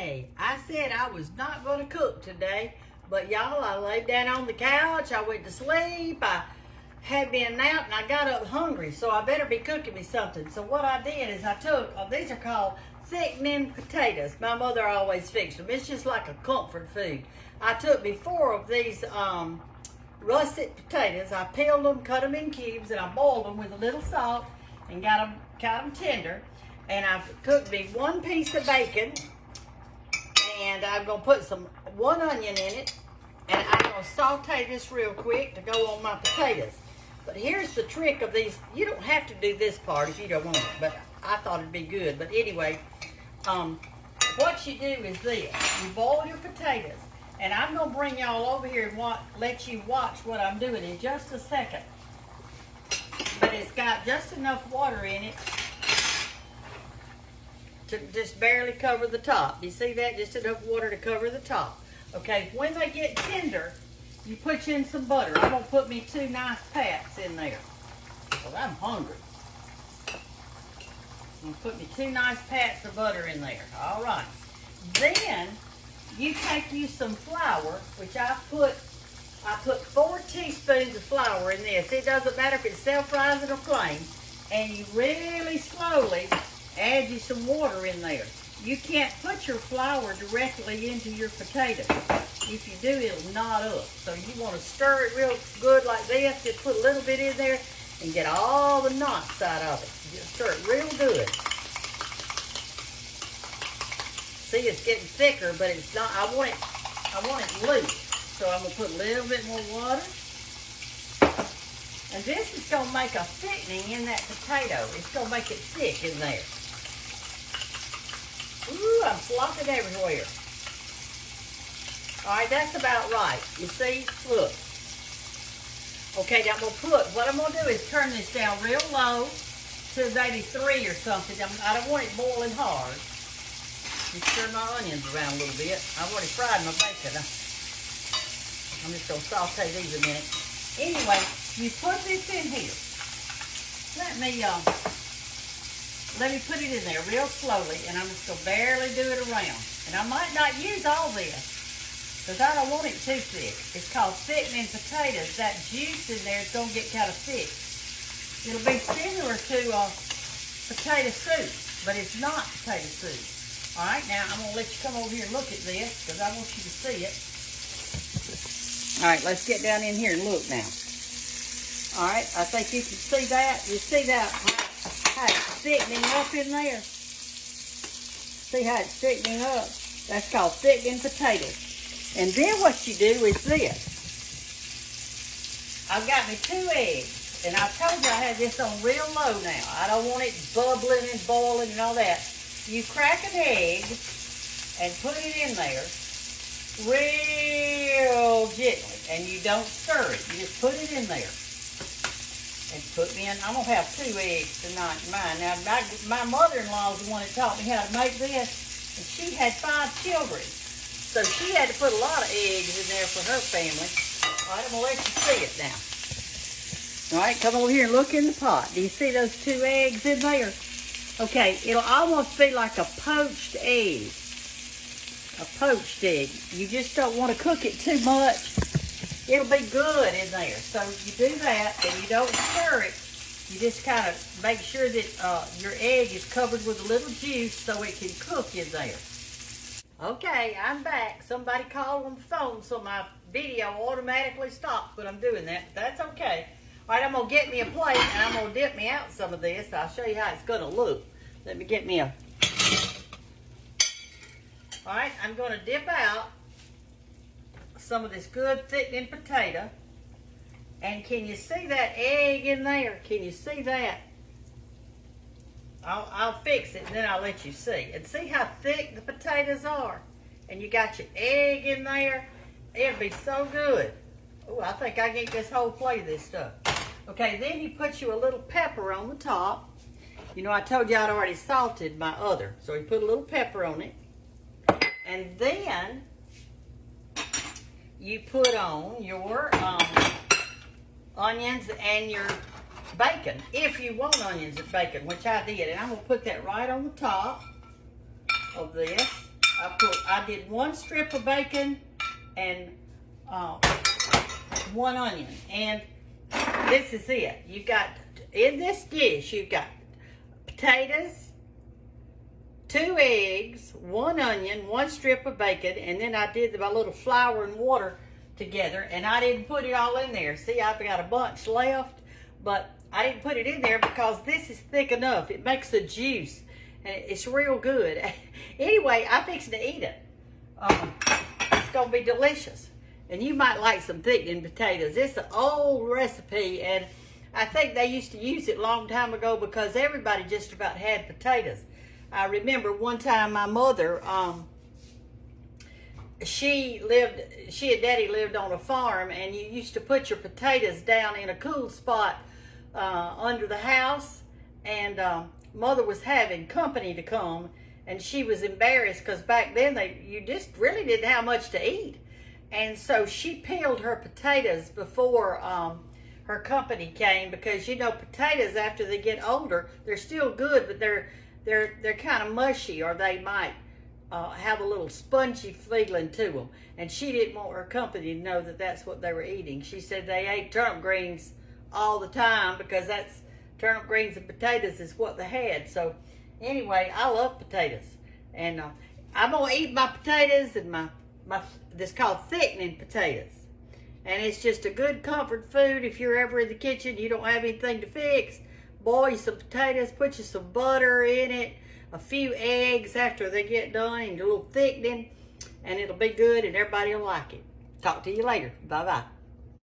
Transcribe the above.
Hey, I said I was not going to cook today, but y'all, I laid down on the couch, I went to sleep, I had me a nap, and I got up hungry, so I better be cooking me something. So what I did is I took, these are called thickening potatoes. My mother always fixed them. It's just like a comfort food. I took me 4 of these russet potatoes. I peeled them, cut them in cubes, and I boiled them with a little salt and got them tender. And I've cooked me 1 piece of bacon, and I'm gonna put 1 onion in it, and I'm gonna saute this real quick to go on my potatoes. But here's the trick of these. You don't have to do this part if you don't want it, but I thought it'd be good. But anyway, what you do is this. You boil your potatoes, and I'm gonna bring y'all over here and let you watch what I'm doing in just a second. But it's got just enough water in it to just barely cover the top. You see that? Just enough water to cover the top. Okay, when they get tender, you put in some butter. I'm gonna put me 2 nice pats in there, because I'm hungry. I'm gonna put me 2 nice pats of butter in there. All right. Then you take you some flour, which I put 4 teaspoons of flour in this. It doesn't matter if it's self-rising or plain. And you really slowly add you some water in there. You can't put your flour directly into your potatoes. If you do, it'll knot up. So you want to stir it real good like this. Just put a little bit in there and get all the knots out of it. Just stir it real good. See, it's getting thicker, but it's not. I want it loose. So I'm gonna put a little bit more water. And this is gonna make a thickening in that potato. It's gonna make it thick in there. Ooh, I'm flopping everywhere. All right, that's about right. You see, look. Okay, now what I'm gonna do is turn this down real low to maybe 3 or something. I don't want it boiling hard. Just stir my onions around a little bit. I've already fried my bacon. I'm just gonna saute these a minute. Anyway, you put this in here. Let me put it in there real slowly, and I'm just gonna barely do it around. And I might not use all this, because I don't want it too thick. It's called thickening potatoes. That juice in there is gonna get kind of thick. It'll be similar to potato soup, but it's not potato soup. All right, now I'm gonna let you come over here and look at this, because I want you to see it. All right, let's get down in here and look now. All right, I think you can see that. You see that, how it's thickening up in there? See how it's thickening up? That's called thickening potatoes. And then what you do is this. I've got me 2 eggs, and I told you I had this on real low now. I don't want it bubbling and boiling and all that. You crack an egg and put it in there real gently, and you don't stir it. You just put it in there. And put me in. I'm gonna have 2 eggs tonight in mine. Now, my mother-in-law is the one that taught me how to make this, and she had 5 children, so she had to put a lot of eggs in there for her family. All right, I'm gonna let you see it now. All right, come over here and look in the pot. Do you see those 2 eggs in there? Okay, it'll almost be like a poached egg. A poached egg. You just don't want to cook it too much. It'll be good in there. So you do that, and you don't stir it. You just kind of make sure that your egg is covered with a little juice so it can cook in there. Okay, I'm back. Somebody called on the phone, so my video automatically stopped when I'm doing that. But that's okay. All right, I'm going to get me a plate, and I'm going to dip me out some of this. I'll show you how it's going to look. Let me get me a... All right, I'm going to dip out some of this good thickening potato. And can you see that egg in there? Can you see that? I'll fix it and then I'll let you see. And see how thick the potatoes are? And you got your egg in there. It'll be so good. Oh, I think I can eat this whole plate of this stuff. Okay, then you put you a little pepper on the top. You know, I told you I'd already salted my other. So you put a little pepper on it. And then you put on your onions and your bacon, if you want onions and bacon, which I did. And I'm going to put that right on the top of this. I did 1 strip of bacon and 1 onion. And this is it. You've got, in this dish, you've got potatoes, 2 eggs, 1 onion, 1 strip of bacon, and then I did my little flour and water together, and I didn't put it all in there. See, I've got a bunch left, but I didn't put it in there because this is thick enough. It makes the juice, and it's real good. Anyway, I'm fixing to eat it. It's going to be delicious. And you might like some thickening potatoes. It's an old recipe, and I think they used to use it a long time ago because everybody just about had potatoes. I remember one time my mother, she and Daddy lived on a farm, and you used to put your potatoes down in a cool spot under the house, and Mother was having company to come, and she was embarrassed because back then you just really didn't have much to eat, and so she peeled her potatoes before her company came, because you know potatoes after they get older, they're still good, but they're kind of mushy, or they might have a little spongy feeling to them. And she didn't want her company to know that that's what they were eating. She said they ate turnip greens all the time because that's turnip greens and potatoes is what they had. So anyway, I love potatoes, and I'm gonna eat my potatoes and my this called thickening potatoes. And it's just a good comfort food if you're ever in the kitchen, you don't have anything to fix. Boil you some potatoes, put you some butter in it, a few eggs after they get done, and a little thickening, and it'll be good and everybody will like it. Talk to you later. Bye-bye.